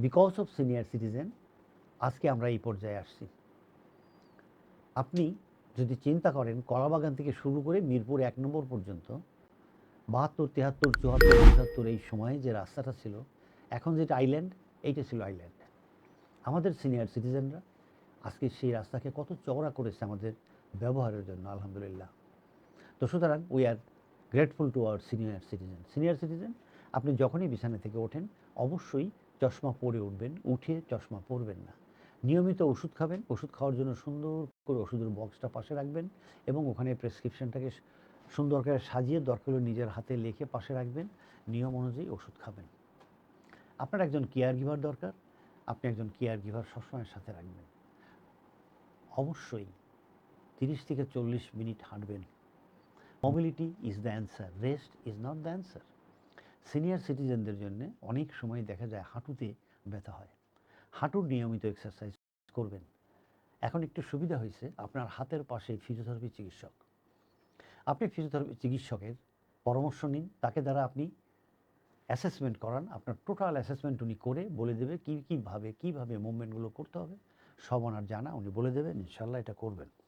Because of senior citizen আজকে আমরা এই পর্যায়ে আসছি। আপনি যদি চিন্তা করেন কলাবাগান থেকে শুরু করে মিরপুর ১ নম্বর পর্যন্ত ৭২, ৭৩, ৭৪, ৭৫ এই সময়ে যে রাস্তাটা ছিল, এখন যেটা আইল্যান্ড, এইটা ছিল আইল্যান্ড। আমাদের সিনিয়র সিটিজেনরা আজকে সেই রাস্তাকে কত চওড়া করেছে আমাদের ব্যবহারের জন্য, আলহামদুলিল্লাহ। তো সুতরাং we are grateful to our senior citizen. Senior citizen, আপনি যখনই বিছানা থেকে ওঠেন অবশ্যই চশমা পরে উঠবেন, উঠে চশমা পরবেন না। নিয়মিত ওষুধ খাবেন, ওষুধ খাওয়ার জন্য সুন্দর করে ওষুধের বক্সটা পাশে রাখবেন এবং ওখানে প্রেসক্রিপশনটাকে সুন্দর করে সাজিয়ে দরকার হলে নিজের হাতে লিখে পাশে রাখবেন, নিয়ম অনুযায়ী ওষুধ খাবেন। আপনার একজন কেয়ার গিভার দরকার, আপনি একজন কেয়ার গিভার সবসময় সাথে রাখবেন। অবশ্যই 30 থেকে 40 মিনিট হাঁটবেন। Mobility is the answer, rest is not the answer. Senior সিটিজেনদের জন্য অনেক সময় দেখা যায় হাঁটুতে ব্যথা হয়। হাঁটুর নিয়মিত এক্সারসাইজ করবেন। এখন একটু সুবিধা হয়েছে, আপনার হাতের পাশে ফিজিওথেরাপি চিকিৎসক। আপনি ফিজিওথেরাপি চিকিৎসকের পরামর্শ নিন, তাকে দ্বারা আপনি অ্যাসেসমেন্ট করান। আপনার টোটাল অ্যাসেসমেন্ট উনি করে বলে দেবে কীভাবে মুভমেন্টগুলো করতে হবে, সব ওনার জানা, উনি বলে দেবেন, ইনশাল্লাহ এটা করবেন।